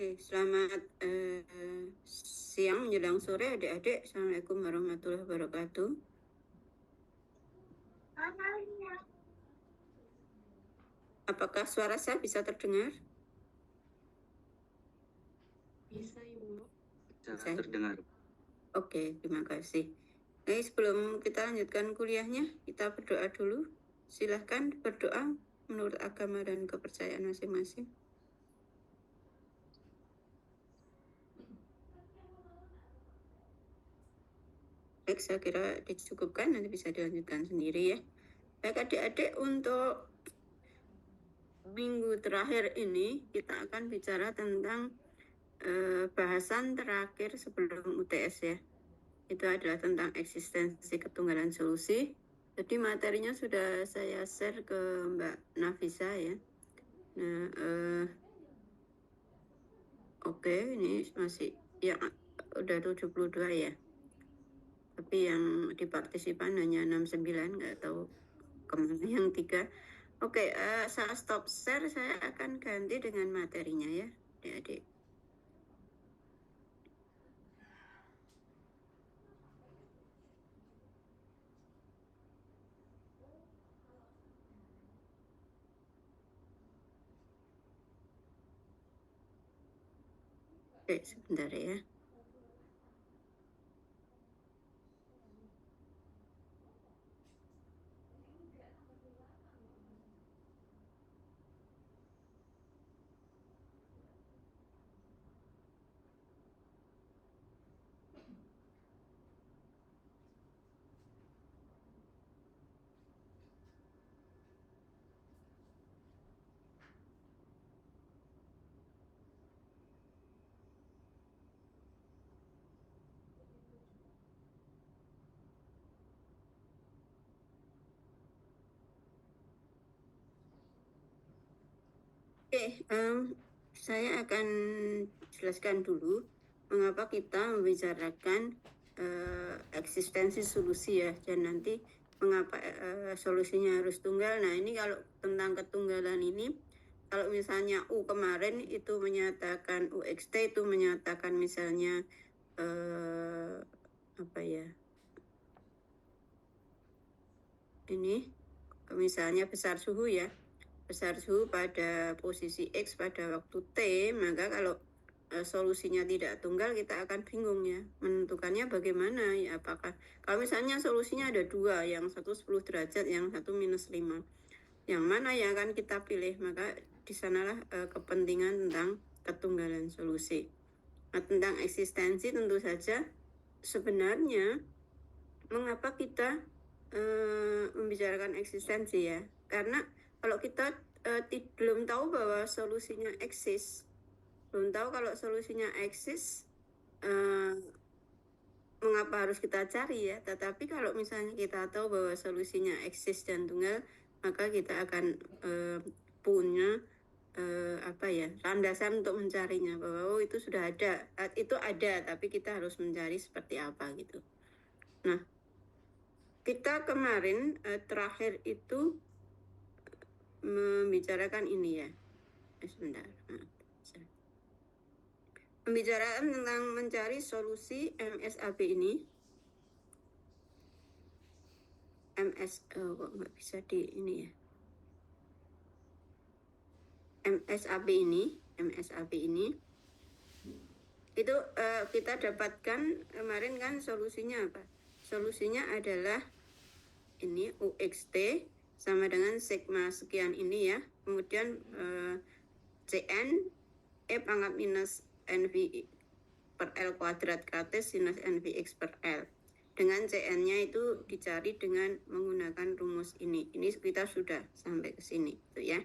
Selamat siang menjelang sore adik-adik. Assalamualaikum warahmatullahi wabarakatuh. Apakah suara saya bisa terdengar? Bisa, Ibu. Bisa terdengar. Oke, terima kasih. Sebelum kita lanjutkan kuliahnya, kita berdoa dulu. Silahkan berdoa menurut agama dan kepercayaan masing-masing. Baik, saya kira dicukupkan, nanti bisa dilanjutkan sendiri ya. Baik adik-adik, untuk minggu terakhir ini kita akan bicara tentang bahasan terakhir sebelum UTS ya. Itu adalah tentang eksistensi ketunggalan solusi. Jadi materinya sudah saya share ke Mbak Nafisa ya. Nah, oke, ini masih ya udah 72 ya. Tapi yang di partisipan hanya 69, nggak tahu kemana yang 3. Oke, saya stop share, saya akan ganti dengan materinya ya, adik-adik. Oke, sebentar ya. Oke, saya akan jelaskan dulu mengapa kita membicarakan eksistensi solusi ya, dan nanti mengapa solusinya harus tunggal. Nah, ini kalau tentang ketunggalan ini, kalau misalnya U kemarin itu menyatakan UXT itu menyatakan misalnya apa ya? Ini misalnya besar suhu ya. Besar suhu pada posisi X pada waktu T, maka kalau solusinya tidak tunggal kita akan bingung ya, menentukannya bagaimana ya, apakah kalau misalnya solusinya ada dua, yang satu 10 derajat, yang satu -5, yang mana yang akan kita pilih, maka di sanalah kepentingan tentang ketunggalan solusi. Nah, tentang eksistensi tentu saja sebenarnya mengapa kita membicarakan eksistensi ya, karena kalau kita belum tahu bahwa solusinya eksis, belum tahu kalau solusinya eksis, mengapa harus kita cari ya. Tetapi kalau misalnya kita tahu bahwa solusinya eksis dan tunggal, maka kita akan punya apa ya, landasan untuk mencarinya, bahwa itu sudah ada, itu ada, tapi kita harus mencari seperti apa gitu. Nah, kita kemarin terakhir itu membicarakan ini ya. Sebentar. Pembicaraan tentang mencari solusi MSAB ini. Kok nggak bisa di ini ya. MSAB ini itu kita dapatkan kemarin kan solusinya apa? Solusinya adalah ini UXT sama dengan sigma sekian ini ya. Kemudian CN E pangkat minus NV per L kuadrat KT sinus NVX per L. Dengan CN-nya itu dicari dengan menggunakan rumus ini. Ini kita sudah sampai ke sini, gitu ya.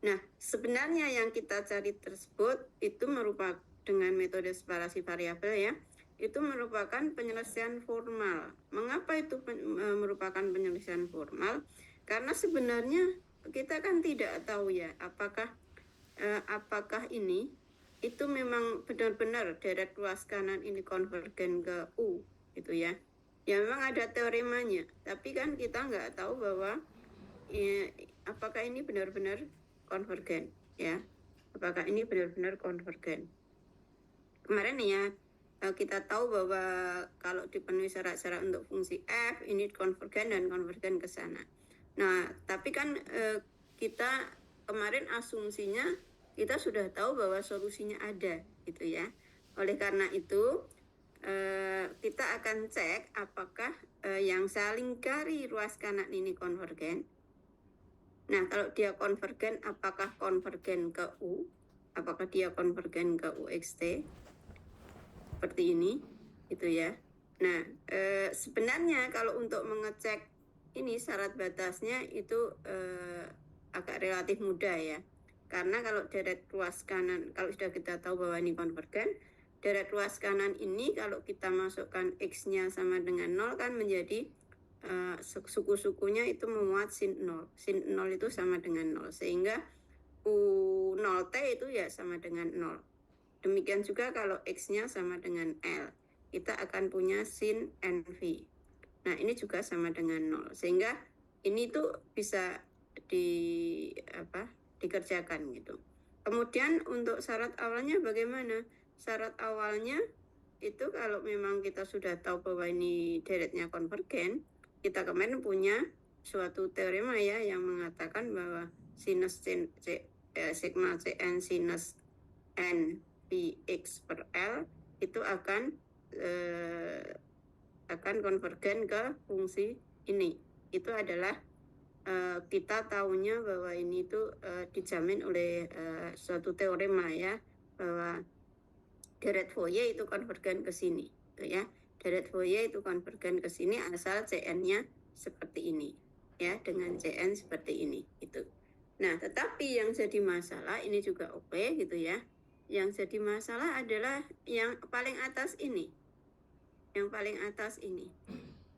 Nah, sebenarnya yang kita cari tersebut itu merupakan dengan metode separasi variabel ya, itu merupakan penyelesaian formal. Mengapa itu merupakan penyelesaian formal? Karena sebenarnya kita kan tidak tahu ya, apakah ini itu memang benar-benar deret luas kanan ini konvergen ke U, gitu ya. Ya memang ada teoremanya, tapi kan kita nggak tahu bahwa apakah ini benar-benar konvergen, ya. Apakah ini benar-benar konvergen. kemarin ya kita tahu bahwa kalau dipenuhi syarat-syarat untuk fungsi f ini konvergen dan konvergen ke sana. Nah, tapi kan kita kemarin asumsinya kita sudah tahu bahwa solusinya ada gitu ya. Oleh karena itu kita akan cek apakah yang saya lingkari ruas kanan ini konvergen. Nah, kalau dia konvergen, apakah konvergen ke U? Apakah dia konvergen ke UXT? Seperti ini, gitu ya. Nah, sebenarnya kalau untuk mengecek ini syarat batasnya itu agak relatif mudah ya. Karena kalau deret ruas kanan, kalau sudah kita tahu bahwa ini konvergen, deret ruas kanan ini kalau kita masukkan X-nya sama dengan 0 kan menjadi suku-sukunya itu memuat sin 0. Sin 0 itu sama dengan 0. Sehingga U0T itu ya sama dengan 0. Demikian juga kalau X-nya sama dengan L, kita akan punya sin NV. Nah, ini juga sama dengan 0. Sehingga ini tuh bisa dikerjakan gitu. Kemudian untuk syarat awalnya bagaimana? Syarat awalnya itu kalau memang kita sudah tahu bahwa ini deretnya konvergen, kita kemarin punya suatu teorema ya yang mengatakan bahwa sinus sigma Cn sinus N Px per L itu akan konvergen ke fungsi ini. Itu adalah kita tahunya bahwa ini itu dijamin oleh suatu teorema ya, bahwa deret Fourier itu konvergen ke sini, gitu ya. Deret Fourier itu konvergen ke sini asal Cn-nya seperti ini, ya, dengan Cn seperti ini, gitu. Nah, tetapi yang jadi masalah ini juga oke, gitu ya. Yang jadi masalah adalah yang paling atas ini. Yang paling atas ini.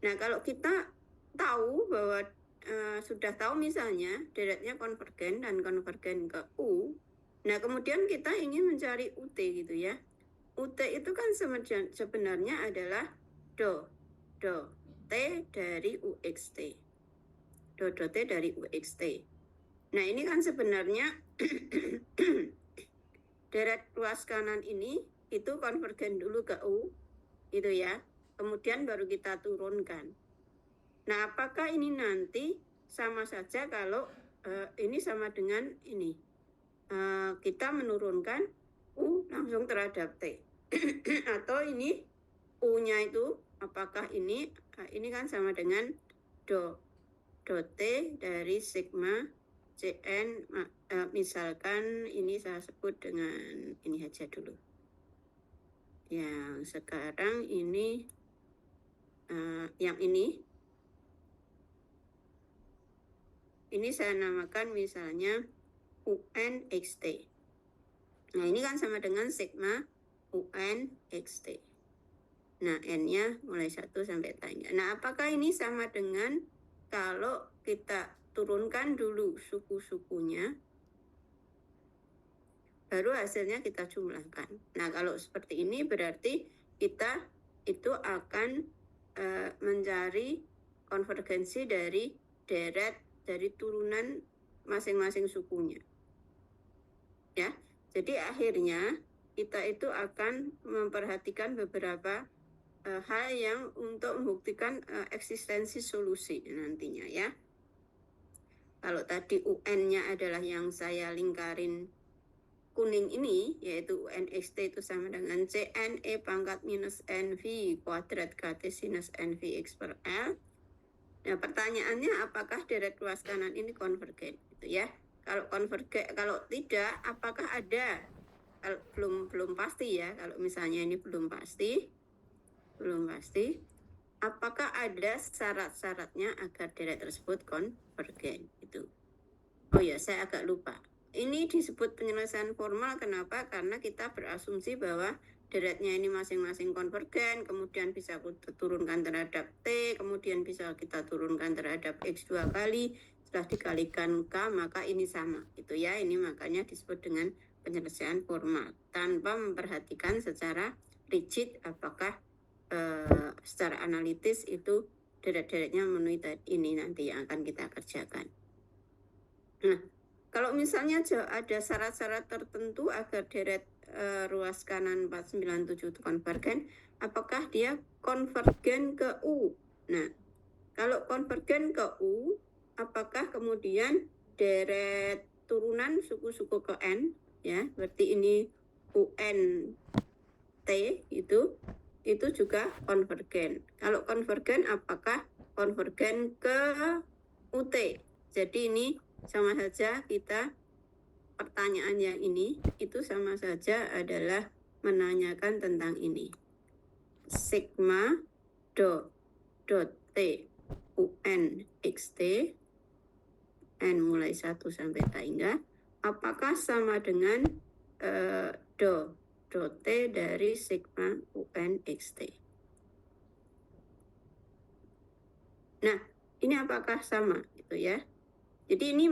Nah, kalau kita tahu bahwa sudah tahu misalnya deretnya konvergen dan konvergen ke U, nah kemudian kita ingin mencari UT gitu ya. UT itu kan sebenarnya adalah do T dari UXT. Do T dari UXT. Nah, ini kan sebenarnya deret ruas kanan ini itu konvergen dulu ke U, gitu ya. Kemudian baru kita turunkan. Nah, apakah ini nanti sama saja kalau ini sama dengan ini? Kita menurunkan U langsung terhadap T. Atau ini U-nya itu apakah ini kan sama dengan do T dari sigma Cn, misalkan ini saya sebut dengan ini saja dulu. Yang sekarang ini yang ini saya namakan misalnya UNXT. Nah, ini kan sama dengan sigma UNXT. Nah, N-nya mulai 1 sampai tanya. Nah, apakah ini sama dengan kalau kita turunkan dulu suku-sukunya, baru hasilnya kita jumlahkan. Nah, kalau seperti ini berarti kita itu akan mencari konvergensi dari deret dari turunan masing-masing sukunya. Ya, jadi akhirnya kita itu akan memperhatikan beberapa hal yang untuk membuktikan eksistensi solusi nantinya ya. Kalau tadi UN-nya adalah yang saya lingkarin kuning ini, yaitu UNXT itu sama dengan Cn E pangkat minus NV kuadrat kali sinus NVX per L. Nah, pertanyaannya apakah deret ruas kanan ini konvergen, gitu ya. Kalau konvergen, kalau tidak, apakah ada? Belum pasti ya. Kalau misalnya ini belum pasti. Apakah ada syarat-syaratnya agar deret tersebut konvergen? Itu. Oh ya, saya agak lupa. Ini disebut penyelesaian formal. Kenapa? Karena kita berasumsi bahwa deretnya ini masing-masing konvergen, kemudian bisa kita turunkan terhadap T, kemudian bisa kita turunkan terhadap X 2 kali, setelah dikalikan K, maka ini sama. Gitu ya, ini makanya disebut dengan penyelesaian formal, tanpa memperhatikan secara rigid apakah secara analitis itu deret-deretnya memenuhi ini nanti yang akan kita kerjakan. Nah, kalau misalnya ada syarat-syarat tertentu agar deret ruas kanan 497 itu konvergen, apakah dia konvergen ke U? Nah, kalau konvergen ke U, apakah kemudian deret turunan suku-suku ke N, ya, berarti ini UN T itu juga konvergen. Kalau konvergen, apakah konvergen ke UT? Jadi ini sama saja kita pertanyaannya ini itu sama saja adalah menanyakan tentang ini. Sigma dot T UN XT N mulai 1 sampai K hingga apakah sama dengan do T dari sigma UN XT. Nah, ini apakah sama gitu ya? Jadi ini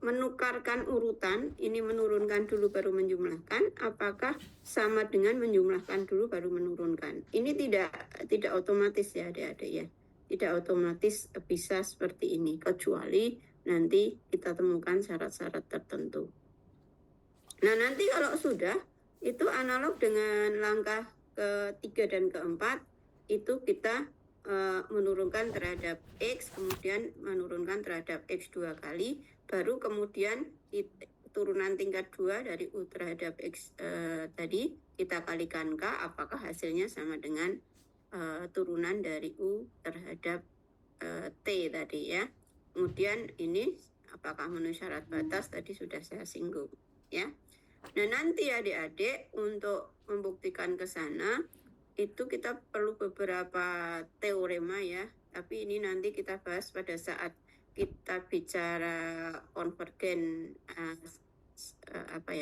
menukarkan urutan, ini menurunkan dulu baru menjumlahkan, apakah sama dengan menjumlahkan dulu baru menurunkan? Ini tidak otomatis ya adik-adik ya. Tidak otomatis bisa seperti ini, kecuali nanti kita temukan syarat-syarat tertentu. Nah, nanti kalau sudah, itu analog dengan langkah ketiga dan keempat, itu kita menurunkan terhadap X, kemudian menurunkan terhadap X 2 kali, baru kemudian turunan tingkat 2 dari U terhadap X tadi, kita kalikan K, apakah hasilnya sama dengan turunan dari U terhadap T tadi ya. Kemudian ini apakah memenuhi syarat batas tadi sudah saya singgung ya. Nah, nanti adik-adik untuk membuktikan ke sana itu kita perlu beberapa teorema ya, tapi ini nanti kita bahas pada saat kita bicara konvergen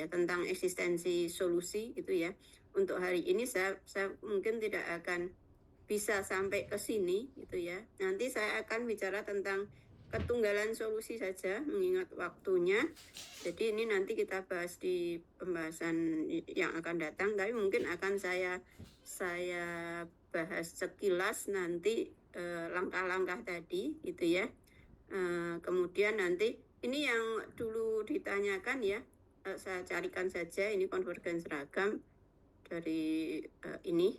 tentang eksistensi solusi gitu ya. Untuk hari ini saya mungkin tidak akan bisa sampai ke sini gitu ya. Nanti saya akan bicara tentang ketunggalan solusi saja mengingat waktunya. Jadi ini nanti kita bahas di pembahasan yang akan datang, tapi mungkin akan saya bahas sekilas nanti langkah-langkah tadi gitu ya. Kemudian nanti ini yang dulu ditanyakan ya, saya carikan saja ini konvergen seragam dari ini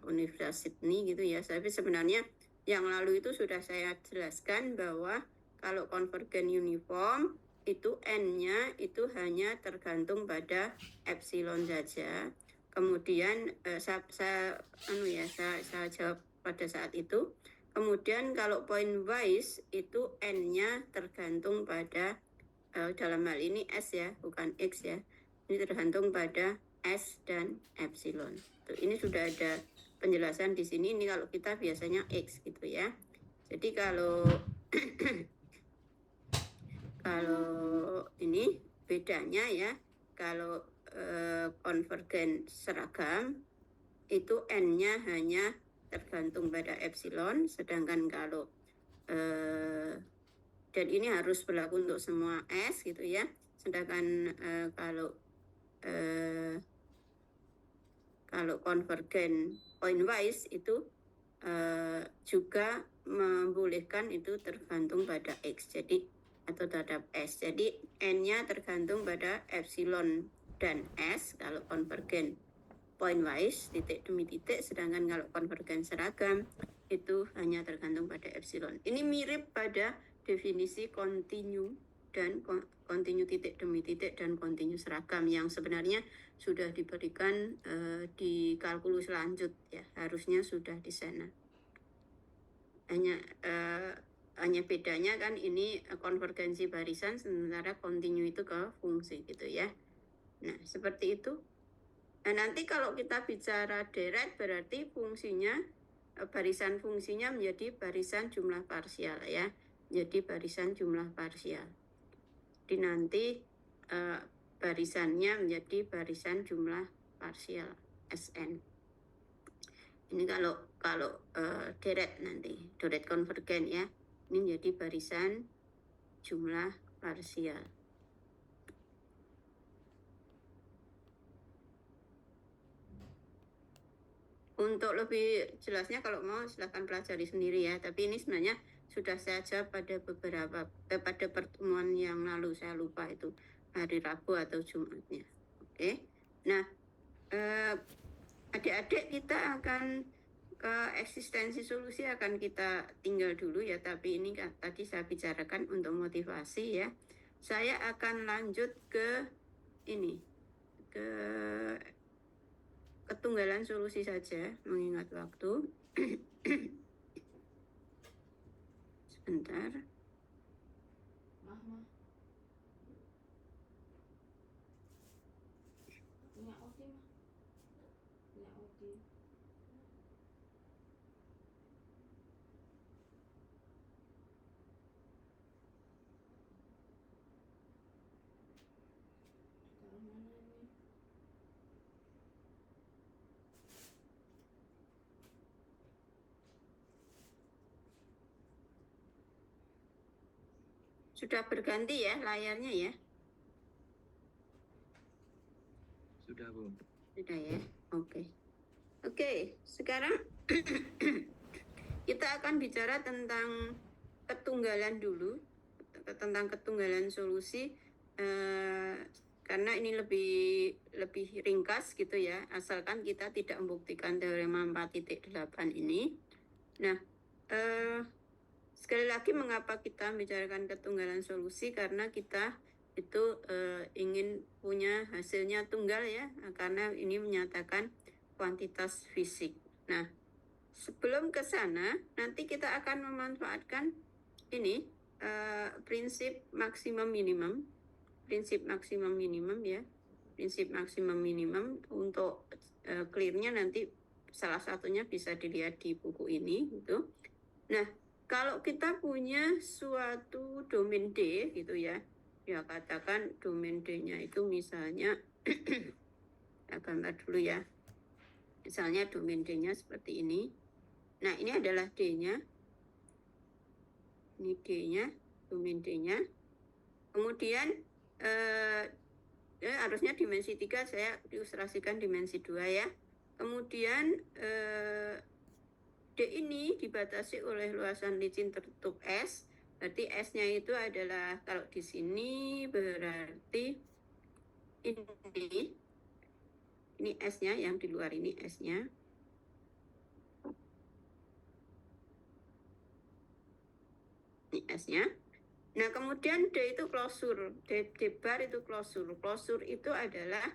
Universitas Sydney gitu ya. Tapi sebenarnya yang lalu itu sudah saya jelaskan bahwa kalau konvergen uniform itu N-nya itu hanya tergantung pada epsilon saja. Kemudian saya jawab pada saat itu. Kemudian kalau pointwise itu N-nya tergantung pada dalam hal ini S ya, bukan X ya. Ini tergantung pada S dan epsilon. Ini sudah ada penjelasan di sini. Ini kalau kita biasanya X gitu ya. Jadi kalau ini bedanya ya, kalau konvergen seragam itu N-nya hanya tergantung pada epsilon, sedangkan kalau dan ini harus berlaku untuk semua S gitu ya. Sedangkan kalau konvergen pointwise itu juga membolehkan itu tergantung pada X jadi atau terhadap S. Jadi N-nya tergantung pada epsilon dan S kalau konvergen pointwise titik demi titik, sedangkan kalau konvergen seragam itu hanya tergantung pada epsilon. Ini mirip pada definisi kontinu dan kontinu titik demi titik dan kontinu seragam yang sebenarnya sudah diberikan di kalkulus lanjut ya, harusnya sudah di sana. Hanya bedanya kan ini konvergensi barisan, sementara kontinu itu ke fungsi gitu ya. Nah, seperti itu. Nah, nanti kalau kita bicara deret berarti fungsinya, barisan fungsinya menjadi barisan jumlah parsial ya. Jadi barisan jumlah parsial. Jadi nanti barisannya menjadi barisan jumlah parsial SN. Ini kalau deret nanti, deret konvergen ya. Ini menjadi barisan jumlah parsial. Untuk lebih jelasnya kalau mau silakan pelajari sendiri ya. Tapi ini sebenarnya sudah saya jawab pada pada pertemuan yang lalu, saya lupa itu hari Rabu atau Jumatnya. Oke. Nah, adik-adik kita akan ke eksistensi solusi akan kita tinggal dulu ya, tapi ini kan tadi saya bicarakan untuk motivasi ya. Saya akan lanjut ke ini, ke ketunggalan solusi saja, mengingat waktu. Sebentar. Sudah berganti ya layarnya ya? Sudah, Bu. Sudah ya? Oke. Oke, sekarang kita akan bicara tentang ketunggalan dulu, tentang ketunggalan solusi, karena ini lebih ringkas gitu ya, asalkan kita tidak membuktikan teorema 4.8 ini. Nah, sekali lagi mengapa kita bicarakan ketunggalan solusi, karena kita itu ingin punya hasilnya tunggal ya, karena ini menyatakan kuantitas fisik. Nah, sebelum ke sana nanti kita akan memanfaatkan ini prinsip maksimum minimum ya, prinsip maksimum minimum. Untuk clearnya nanti salah satunya bisa dilihat di buku ini gitu. Nah, kalau kita punya suatu domain D gitu ya, ya katakan domain D-nya itu misalnya kita gambar dulu ya, misalnya domain D-nya seperti ini. Nah, ini adalah D-nya, ini D-nya, domain D-nya. Kemudian harusnya dimensi 3, saya ilustrasikan dimensi 2 ya. Kemudian D ini dibatasi oleh luasan licin tertutup S. Berarti S-nya itu adalah, kalau di sini berarti ini S-nya, yang di luar ini S-nya. Ini S-nya. Nah, kemudian D itu klosur, D bar itu klosur. Klosur itu adalah,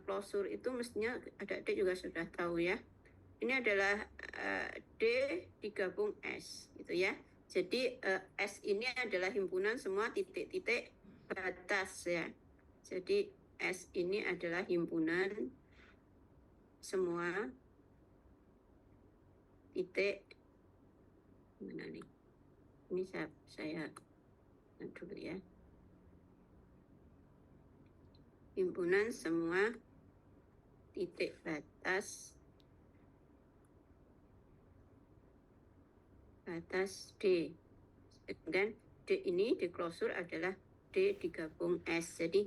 klosur itu mestinya adik-adik juga sudah tahu ya. Ini adalah D digabung S, gitu ya. Jadi S ini adalah himpunan semua titik-titik batas ya. Jadi S ini adalah himpunan semua titik, mana nih? Ini saya dulu ya. Himpunan semua titik batas D. Dan D ini di klosur adalah D digabung S. Jadi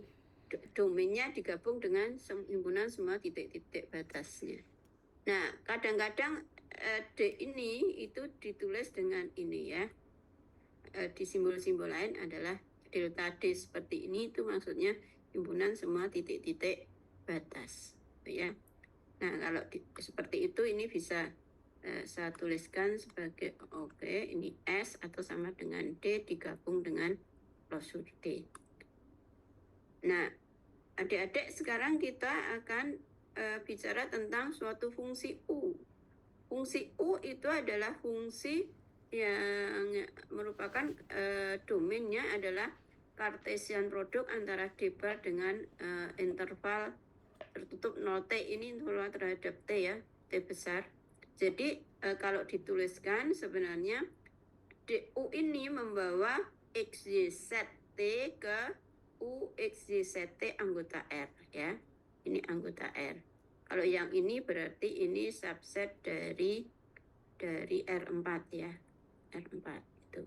domainnya digabung dengan himpunan semua titik-titik batasnya. Nah, kadang-kadang D ini itu ditulis dengan ini ya. Di simbol-simbol lain adalah delta D seperti ini, itu maksudnya himpunan semua titik-titik batas ya. Nah, kalau seperti itu ini bisa saya tuliskan sebagai ini S atau sama dengan D digabung dengan klosur D. Nah, adik-adik sekarang kita akan bicara tentang suatu fungsi U. Fungsi U itu adalah fungsi yang merupakan domainnya adalah Cartesian produk antara D bar dengan interval tertutup 0T, ini interval terhadap T ya, T besar. Jadi kalau dituliskan sebenarnya DU ini membawa XYZT ke UXYZT anggota R ya. Ini anggota R. Kalau yang ini berarti ini subset dari R4 ya. R4 itu.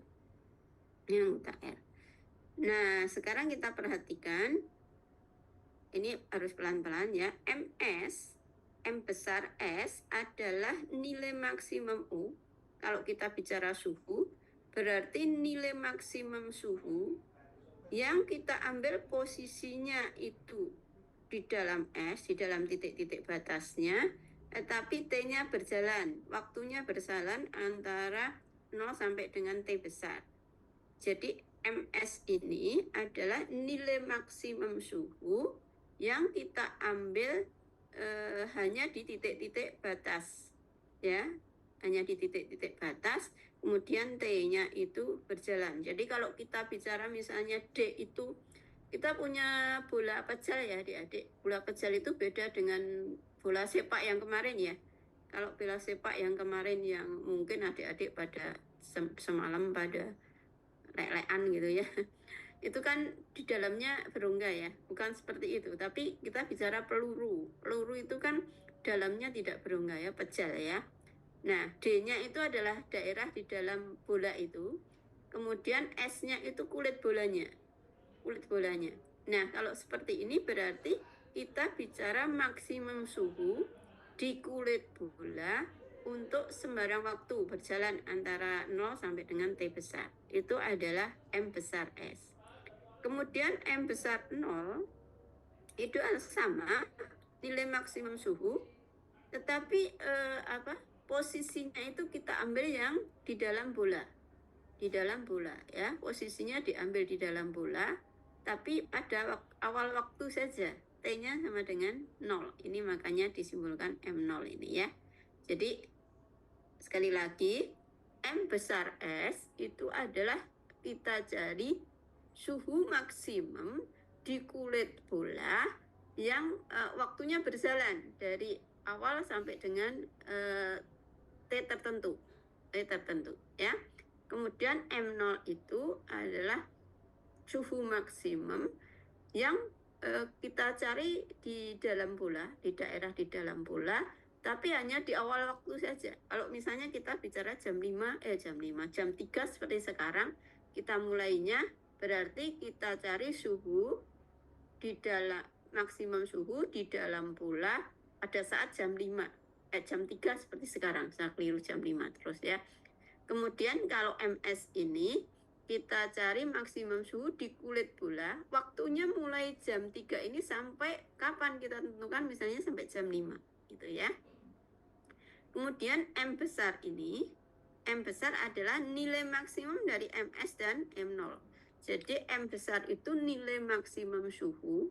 Ini anggota R. Nah, sekarang kita perhatikan, ini harus pelan-pelan ya. MS, M besar S adalah nilai maksimum U. Kalau kita bicara suhu, berarti nilai maksimum suhu yang kita ambil posisinya itu di dalam S, di dalam titik-titik batasnya, tetapi T-nya berjalan, waktunya berjalan antara 0 sampai dengan T besar. Jadi MS ini adalah nilai maksimum suhu yang kita ambil hanya di titik-titik batas, ya, hanya di titik-titik batas. Kemudian T-nya itu berjalan. Jadi kalau kita bicara misalnya D itu, kita punya bola pejal ya adik-adik. Bola pejal itu beda dengan bola sepak yang kemarin ya. Kalau bola sepak yang kemarin yang mungkin adik-adik pada semalam pada lek-lekan gitu ya. Itu kan di dalamnya berongga ya, bukan seperti itu. Tapi kita bicara peluru. Peluru itu kan dalamnya tidak berongga ya, pejal ya. Nah, D-nya itu adalah daerah di dalam bola itu. Kemudian S-nya itu kulit bolanya. Kulit bolanya. Nah, kalau seperti ini berarti kita bicara maksimum suhu di kulit bola untuk sembarang waktu berjalan antara 0 sampai dengan T besar. Itu adalah M besar S. Kemudian M besar 0 itu sama nilai maksimum suhu, tetapi posisinya itu kita ambil yang di dalam bola. Di dalam bola ya, posisinya diambil di dalam bola, tapi pada awal waktu saja. T-nya sama dengan 0. Ini makanya disimbolkan M0 ini ya. Jadi sekali lagi M besar S itu adalah kita cari suhu maksimum di kulit bola yang waktunya berjalan dari awal sampai dengan T tertentu ya. Kemudian M0 itu adalah suhu maksimum yang kita cari di dalam bola, di daerah di dalam bola, tapi hanya di awal waktu saja. Kalau misalnya kita bicara jam 3 seperti sekarang, kita mulainya berarti kita cari suhu di dalam maksimum suhu di dalam bola pada saat jam 3 seperti sekarang. Saya keliru jam 5 terus ya. Kemudian kalau MS ini kita cari maksimum suhu di kulit bola, waktunya mulai jam 3 ini sampai kapan kita tentukan, misalnya sampai jam 5 gitu ya. Kemudian M besar ini, M besar adalah nilai maksimum dari MS dan M0. Jadi M besar itu nilai maksimum suhu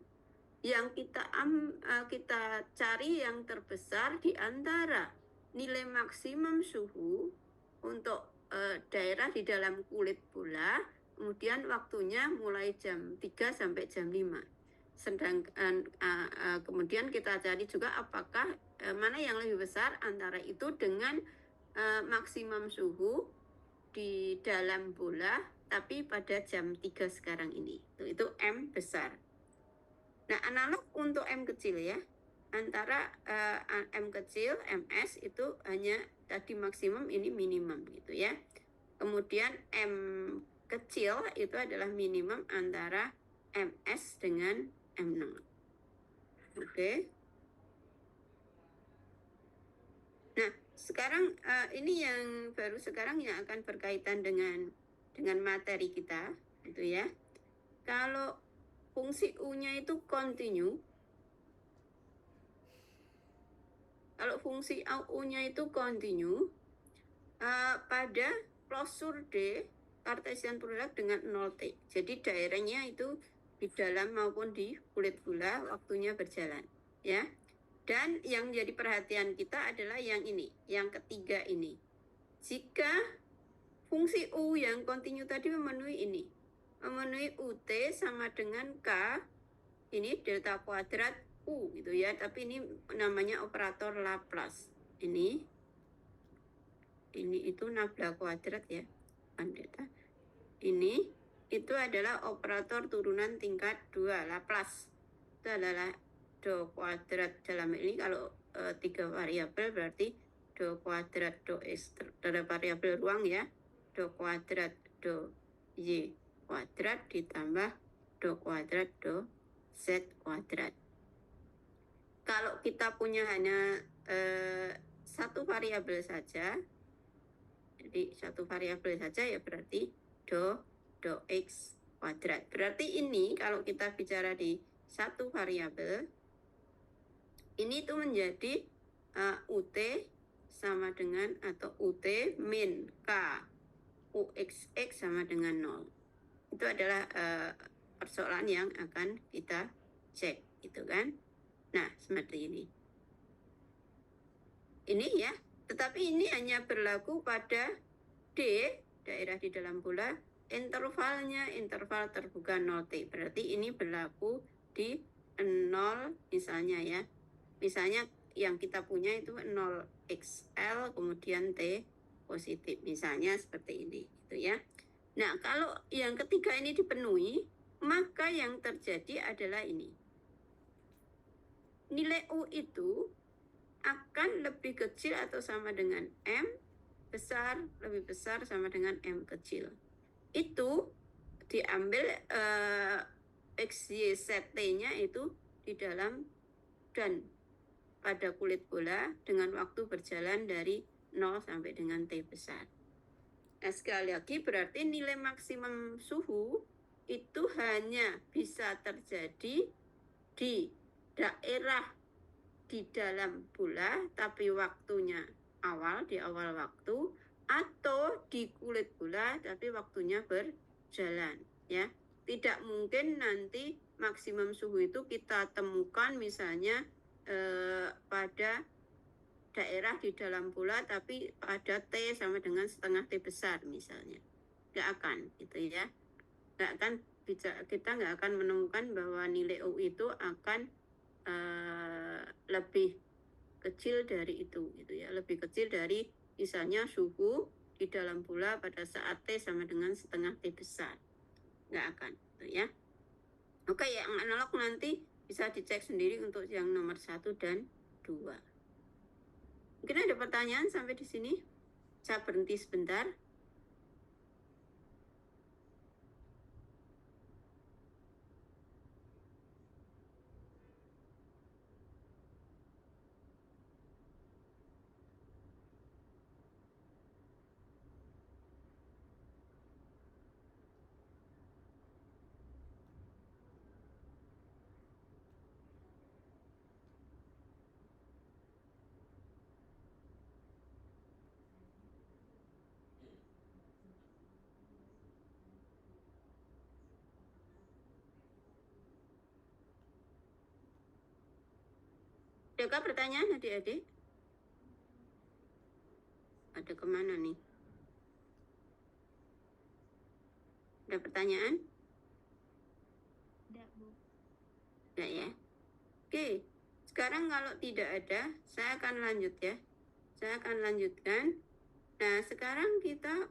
yang kita cari yang terbesar di antara nilai maksimum suhu untuk daerah di dalam kulit bola, kemudian waktunya mulai jam 3 sampai jam 5. Sedangkan kemudian kita cari juga apakah mana yang lebih besar antara itu dengan maksimum suhu di dalam bola tapi pada jam 3 sekarang ini. Itu M besar. Nah, analog untuk M kecil ya. Antara M kecil, MS itu hanya tadi maksimum, ini minimum gitu ya. Kemudian M kecil itu adalah minimum antara MS dengan M0. Oke. Nah, sekarang ini yang baru sekarang yang akan berkaitan dengan materi kita gitu ya. Kalau fungsi U-nya itu continue. Kalau fungsi U-nya itu continue pada klosur D Cartesian product dengan 0T. Jadi daerahnya itu di dalam maupun di kulit bola waktunya berjalan ya. Dan yang jadi perhatian kita adalah yang ini, yang ketiga ini. Jika fungsi U yang continue tadi memenuhi ini, memenuhi UT sama dengan K, ini delta kuadrat U gitu ya, tapi ini namanya operator Laplace. Ini itu nabla kuadrat ya, delta. Ini itu adalah operator turunan tingkat 2 Laplace. Itu adalah do kuadrat dalam ini kalau 3 variabel berarti do kuadrat do X ada variabel ruang ya, do kuadrat do Y kuadrat ditambah do kuadrat do Z kuadrat. Kalau kita punya hanya satu variabel saja, jadi satu variabel saja ya berarti do X kuadrat. Berarti ini kalau kita bicara di satu variabel, ini tuh menjadi UT sama dengan atau UT min K UXX sama dengan 0. Itu adalah persoalan yang akan kita cek, gitu kan. Nah, seperti ini. Ini ya, tetapi ini hanya berlaku pada D, daerah di dalam bola, intervalnya interval terbuka 0T. Berarti ini berlaku di 0 misalnya ya. Misalnya yang kita punya itu 0XL kemudian T positif. Misalnya seperti ini, gitu ya. Nah, kalau yang ketiga ini dipenuhi, maka yang terjadi adalah ini. Nilai U itu akan lebih kecil atau sama dengan M besar, lebih besar sama dengan M kecil. Itu diambil X, Y, Z, T-nya itu di dalam dan pada kulit bola dengan waktu berjalan dari 0 sampai dengan T besar. Nah, sekali lagi berarti nilai maksimum suhu itu hanya bisa terjadi di daerah di dalam bola tapi waktunya di awal waktu, atau di kulit bola tapi waktunya berjalan ya. Tidak mungkin nanti maksimum suhu itu kita temukan misalnya pada daerah di dalam bola tapi pada T sama dengan setengah T besar misalnya. Nggak akan gitu ya. Nggak akan, kita nggak akan menemukan bahwa nilai U itu akan lebih kecil dari itu gitu ya, lebih kecil dari misalnya suhu di dalam bola pada saat T sama dengan setengah T besar. Nggak akan gitu ya. Oke, yang analog nanti bisa dicek sendiri untuk yang nomor 1 dan 2. Mungkin ada pertanyaan sampai di sini? Saya berhenti sebentar. Adakah pertanyaan adik-adik? Ada kemana nih? Ada pertanyaan? Tidak, Bu. Tidak ya? Oke, sekarang kalau tidak ada, saya akan lanjut ya. Saya akan lanjutkan. Nah, sekarang kita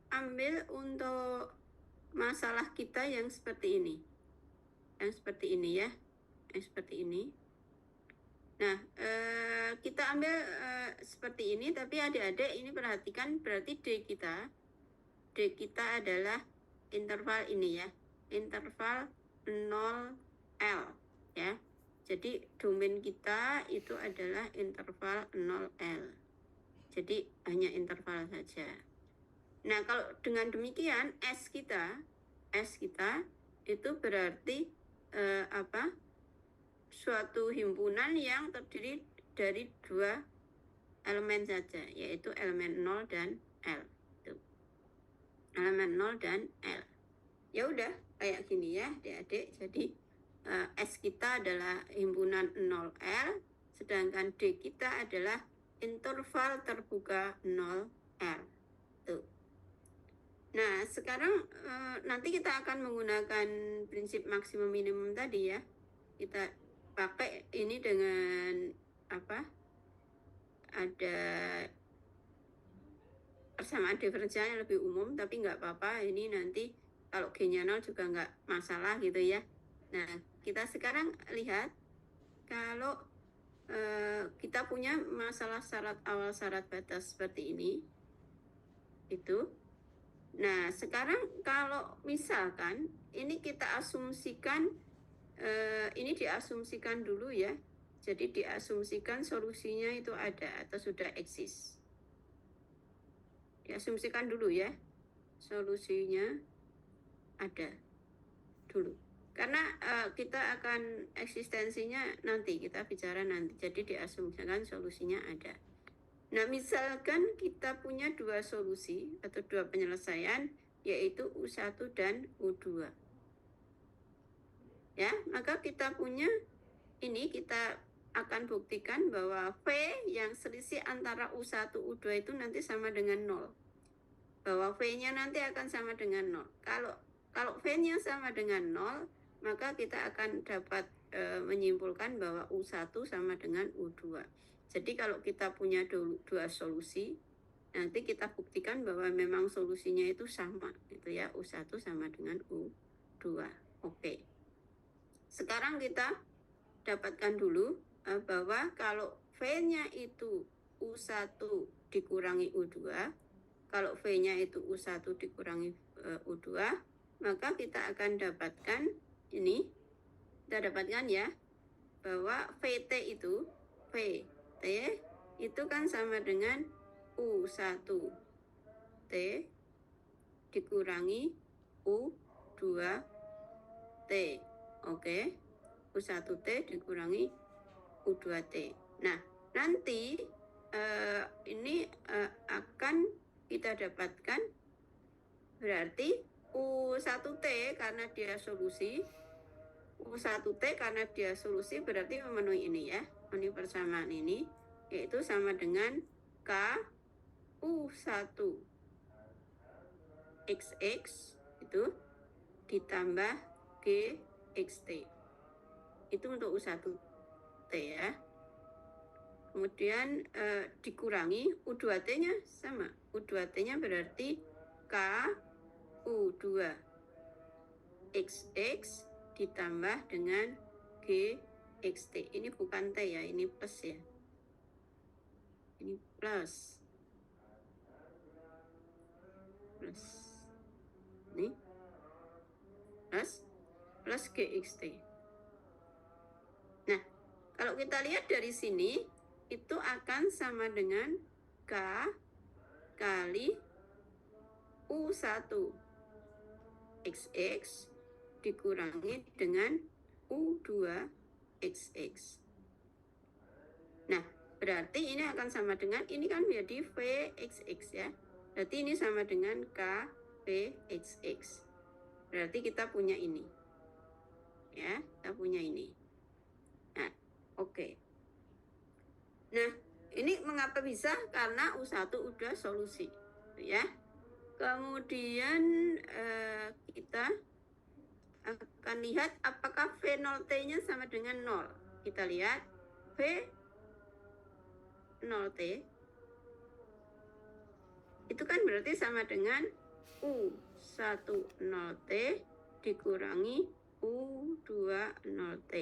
ambil untuk masalah kita yang seperti ini. Yang seperti ini ya. Yang seperti ini. Nah, kita ambil seperti ini, tapi adik-adik ini perhatikan, berarti D kita adalah interval ini ya, interval 0L ya. Jadi domain kita itu adalah interval 0L. Jadi hanya interval saja. Nah, kalau dengan demikian S kita itu berarti suatu himpunan yang terdiri dari 2 elemen saja, yaitu elemen 0 dan L. Tuh. Elemen 0 dan L. Ya udah kayak gini ya, adik-adik. Jadi S kita adalah himpunan 0L, sedangkan D kita adalah interval terbuka 0L. Tuh. Nah, sekarang nanti kita akan menggunakan prinsip maksimum minimum tadi ya. Kita pakai ini dengan ada persamaan diferensial yang lebih umum, tapi nggak apa-apa, ini nanti kalau G-nya 0 juga nggak masalah gitu ya. Nah, kita sekarang lihat kalau kita punya masalah syarat awal syarat batas seperti ini itu. Nah, sekarang kalau misalkan ini kita asumsikan, ini diasumsikan dulu ya. Jadi diasumsikan solusinya itu ada atau sudah eksis. Diasumsikan dulu ya, solusinya ada. dulu. Karena kita akan eksistensinya nanti, kita bicara nanti. Jadi diasumsikan solusinya ada. Nah, misalkan kita punya dua solusi atau dua penyelesaian, yaitu U1 dan U2. Ya, maka kita punya ini, kita akan buktikan bahwa V yang selisih antara U1 U2 itu nanti sama dengan 0. Bahwa V-nya nanti akan sama dengan 0. Kalau V-nya sama dengan 0, maka kita akan dapat menyimpulkan bahwa U1 sama dengan U2. Jadi kalau kita punya dua solusi, nanti kita buktikan bahwa memang solusinya itu sama, gitu ya, U1 sama dengan U2. Oke. Sekarang kita dapatkan dulu bahwa kalau V-nya itu U1 dikurangi U2, kalau V-nya itu U1 dikurangi U2, maka kita akan dapatkan ini, kita dapatkan ya, bahwa VT itu kan sama dengan U1T dikurangi U2T. Oke. U1T dikurangi U2T. Nah, nanti ini akan kita dapatkan berarti U1T karena dia solusi, U1T karena dia solusi berarti memenuhi ini ya, memenuhi persamaan ini, yaitu sama dengan K U1 XX itu ditambah G XT. Itu untuk U1T ya. Kemudian dikurangi U2T-nya sama. U2T-nya berarti K U2 XX ditambah dengan G XT. Ini bukan T ya, ini plus ya. Ini plus. Ini plus G XT. Nah, kalau kita lihat dari sini, itu akan sama dengan K kali U1 XX dikurangi dengan U2 XX. Nah, berarti ini akan sama dengan, ini kan menjadi VXX ya. Berarti ini sama dengan K VXX. Berarti kita punya ini. Ya, kita punya ini. Nah, oke. Nah, ini mengapa bisa? Karena U1 udah solusi, ya. Kemudian kita akan lihat apakah V0T-nya sama dengan 0. Kita lihat V0T itu kan berarti sama dengan U10T dikurangi U20T.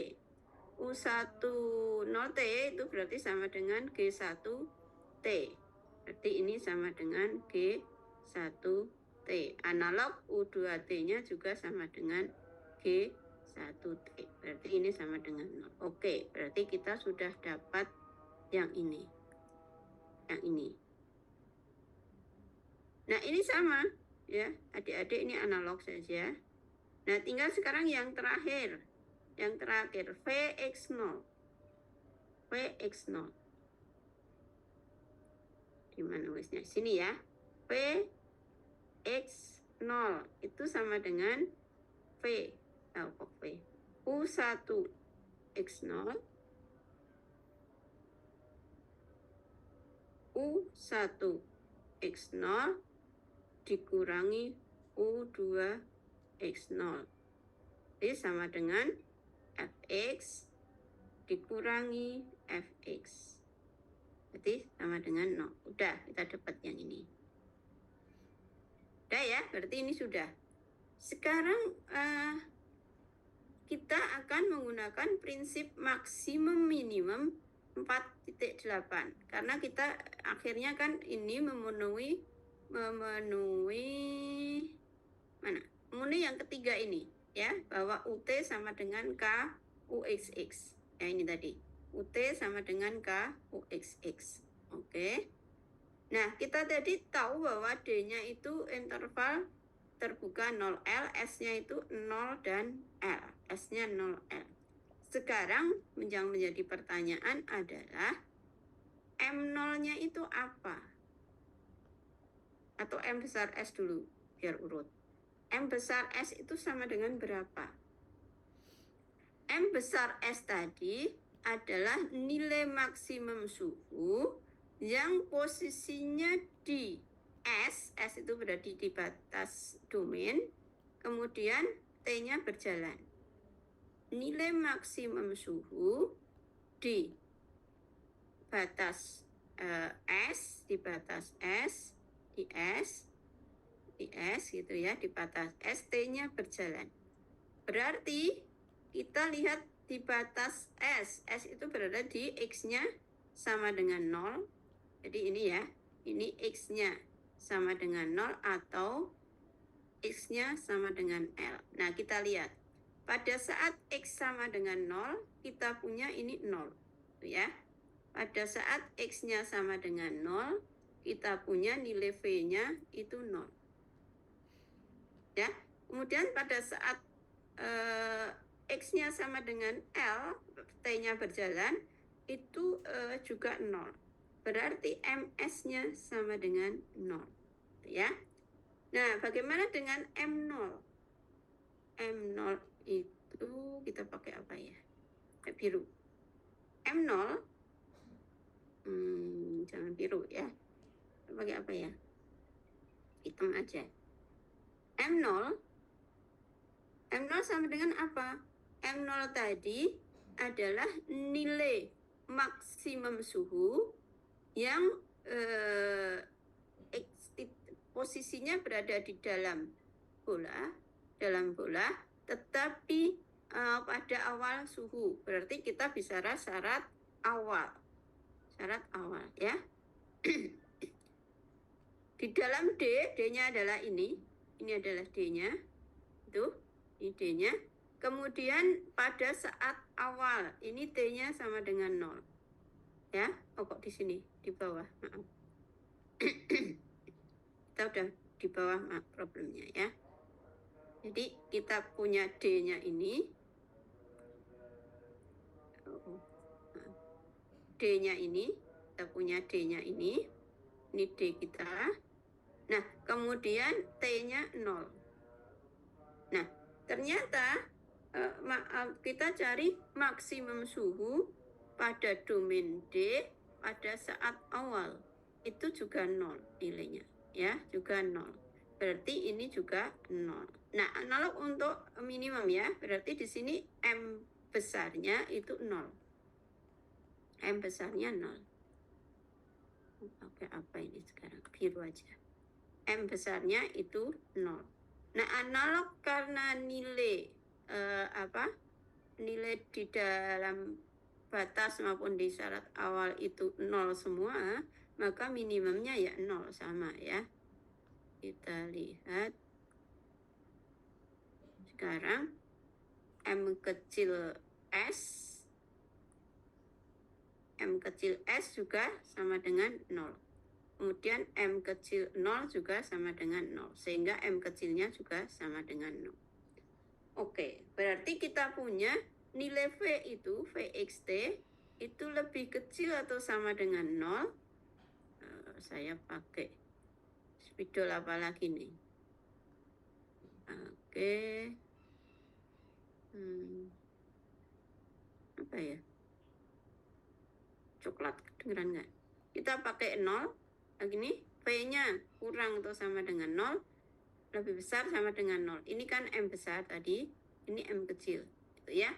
U10T itu berarti sama dengan G1T. Berarti ini sama dengan G1T. Analog U2T-nya juga sama dengan G1T. Berarti ini sama dengan 0. Oke, berarti kita sudah dapat yang ini. Yang ini. Nah, ini sama ya, adik-adik, ini analog saja. Nah, tinggal sekarang yang terakhir. Yang terakhir VX0. VX0. Di mana nulisnya? Sini ya. VX0 itu sama dengan V. V. U1X0 U1X0 dikurangi U2X0. Jadi sama dengan Fx dikurangi Fx. Berarti sama dengan 0. Udah, kita dapat yang ini. Udah ya, berarti ini sudah. Sekarang kita akan menggunakan prinsip maksimum minimum 4.8. Karena kita akhirnya kan ini memenuhi yang ketiga ini ya, bahwa UT sama dengan K UXX. Ya, ini tadi. UT sama dengan K UXX. Oke. Nah, kita tadi tahu bahwa D-nya itu interval terbuka 0L, S-nya itu 0 dan L. S-nya 0L. Sekarang yang menjadi pertanyaan adalah M0-nya itu apa? Atau M besar S dulu, biar urut. M besar S itu sama dengan berapa? M besar S tadi adalah nilai maksimum suhu yang posisinya di S itu berarti di batas domain, kemudian T-nya berjalan. Nilai maksimum suhu di batas S, di batas S, di S gitu ya, di batas S, T-nya berjalan. Berarti kita lihat di batas S itu berada di X-nya sama dengan 0. Jadi ini ya, ini X-nya sama dengan 0 atau X-nya sama dengan L. Nah, kita lihat. Pada saat X sama dengan 0, kita punya ini 0. Ya. Pada saat X-nya sama dengan 0, kita punya nilai V-nya itu 0. Ya. Kemudian pada saat X-nya sama dengan L, T-nya berjalan, itu juga 0. Berarti MS-nya sama dengan 0. Ya. Nah, bagaimana dengan M0? M0 itu kita pakai apa ya? Biru. M0, jangan biru ya. Kita pakai apa ya? Hitam aja. M0 sama dengan apa? M0 tadi adalah nilai maksimum suhu yang posisinya berada di dalam bola, tetapi pada awal suhu. Berarti kita bicara syarat awal ya. Di dalam D-nya adalah ini adalah D-nya, ini D-nya. Kemudian pada saat awal, ini T-nya sama dengan 0. Ya, kok di sini, di bawah, maaf. Kita udah di bawah problemnya ya. Jadi kita punya D-nya ini. D-nya ini, kita punya D-nya ini. Ini D kita. Nah, kemudian T-nya 0. Nah, ternyata kita cari maksimum suhu pada domain D pada saat awal. Itu juga 0 nilainya. Ya, juga 0. Berarti ini juga 0. Nah, analog untuk minimum ya. Berarti di sini M besarnya itu 0. M besarnya 0. Pakai apa ini sekarang? Biru aja. M besarnya itu 0. Nah, analog karena nilai nilai di dalam batas maupun di syarat awal itu 0 semua, maka minimumnya ya 0 sama ya. Kita lihat sekarang M kecil S juga sama dengan 0. Kemudian M kecil 0 juga sama dengan 0. Sehingga M kecilnya juga sama dengan 0. Oke, berarti kita punya nilai V itu, Vxt, itu lebih kecil atau sama dengan 0. Saya pakai spidol apa lagi nih? Oke. Apa ya? Coklat, kedengeran nggak? Kita pakai 0. Lagi nih, V-nya kurang atau sama dengan 0. Lebih besar sama dengan 0. Ini kan M besar tadi, ini M kecil, gitu ya.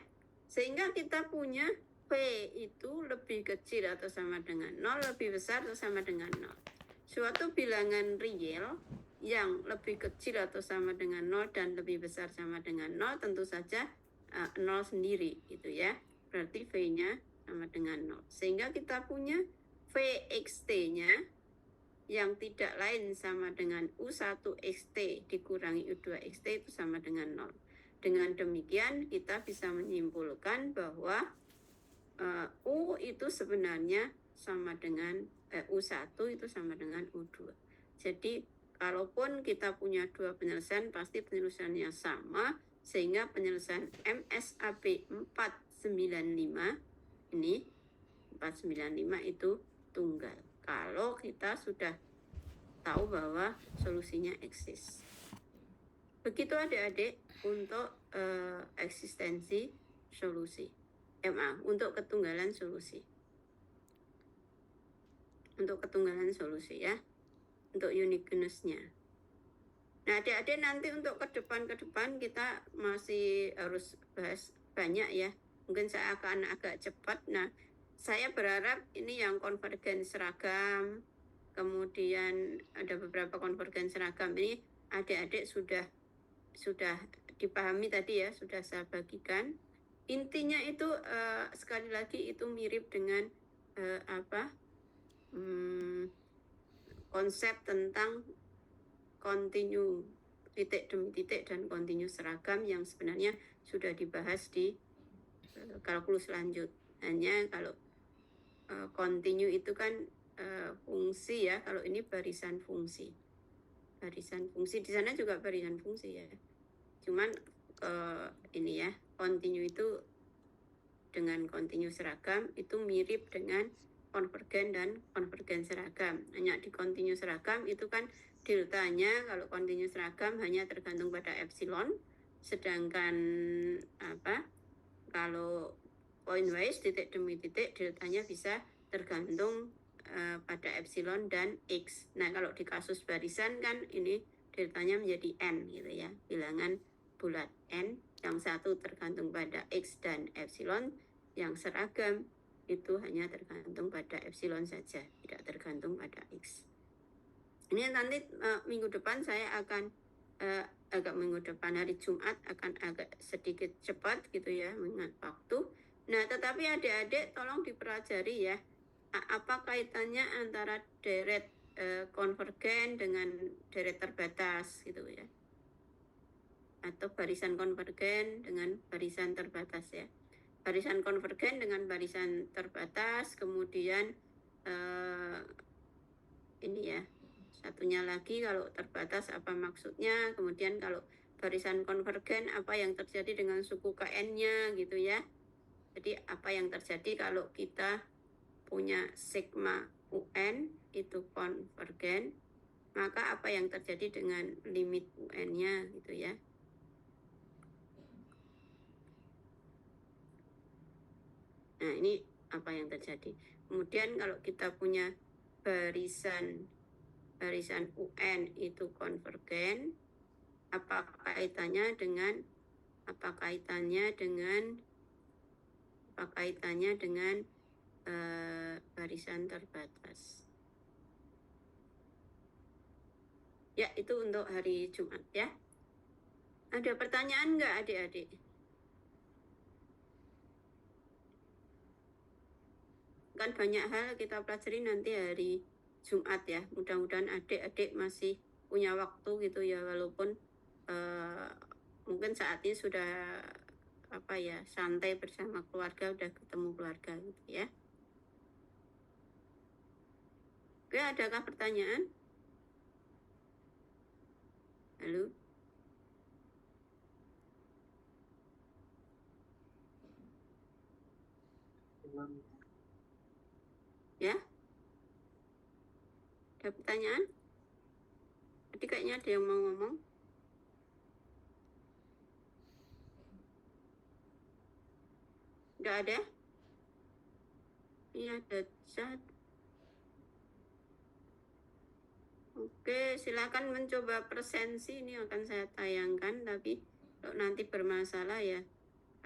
Sehingga kita punya V itu lebih kecil atau sama dengan 0, lebih besar atau sama dengan 0. Suatu bilangan real yang lebih kecil atau sama dengan 0 dan lebih besar sama dengan 0 tentu saja 0 sendiri, gitu ya. Berarti V-nya sama dengan 0. Sehingga kita punya Vxt-nya yang tidak lain sama dengan U1xt dikurangi U2xt itu sama dengan 0. Dengan demikian kita bisa menyimpulkan bahwa U itu sebenarnya sama dengan U1 itu sama dengan U2. Jadi kalaupun kita punya dua penyelesaian, pasti penyelesaiannya sama, sehingga penyelesaian MSAB 495 ini 495 itu tunggal. Kalau kita sudah tahu bahwa solusinya eksis. Begitu adik-adik untuk eksistensi solusi. Untuk ketunggalan solusi. Untuk ketunggalan solusi ya. Untuk uniqueness-nya. Nah, adik-adik nanti untuk ke depan kita masih harus bahas banyak ya. Mungkin saya akan agak cepat. Nah, saya berharap ini yang konvergen seragam, kemudian ada beberapa konvergen seragam ini adik-adik sudah dipahami tadi ya, sudah saya bagikan. Intinya itu sekali lagi itu mirip dengan konsep tentang kontinu titik demi titik dan kontinu seragam yang sebenarnya sudah dibahas di kalkulus lanjut. Hanya kalau kontinu itu kan fungsi ya, kalau ini barisan fungsi. Barisan fungsi di sana juga barisan fungsi ya. Cuman ini ya, kontinu itu dengan kontinu seragam itu mirip dengan konvergen dan konvergen seragam. Hanya di kontinu seragam itu kan deltanya kalau kontinu seragam hanya tergantung pada epsilon, sedangkan kalau pointwise titik demi titik deltanya bisa tergantung pada epsilon dan x. Nah, kalau di kasus barisan kan ini deltanya menjadi n gitu ya, bilangan bulat n, yang satu tergantung pada x dan epsilon, yang seragam itu hanya tergantung pada epsilon saja, tidak tergantung pada x. Ini nanti minggu depan saya akan minggu depan hari Jumat akan agak sedikit cepat gitu ya mengingat waktu. Nah, tetapi adik-adik tolong dipelajari ya, apa kaitannya antara deret konvergen dengan deret terbatas gitu ya, atau barisan konvergen dengan barisan terbatas ya. Barisan konvergen dengan barisan terbatas, kemudian ini ya, satunya lagi kalau terbatas apa maksudnya, kemudian kalau barisan konvergen apa yang terjadi dengan suku KN-nya gitu ya. Jadi apa yang terjadi kalau kita punya sigma UN itu konvergen, maka apa yang terjadi dengan limit UN-nya gitu ya. Nah, ini apa yang terjadi. Kemudian kalau kita punya barisan UN itu konvergen, apa kaitannya dengan barisan terbatas. Ya, itu untuk hari Jumat ya. Ada pertanyaan nggak adik-adik? Kan banyak hal kita pelajari nanti hari Jumat ya. Mudah-mudahan adik-adik masih punya waktu gitu ya, walaupun mungkin saat ini sudah santai bersama keluarga, udah ketemu keluarga gitu ya. Oke, adakah pertanyaan? Halo? Ya? Ada pertanyaan? Tadi kayaknya ada yang mau ngomong. Nggak ada? Iya, ada chat. Oke, silakan mencoba presensi, ini akan saya tayangkan, tapi kalau nanti bermasalah ya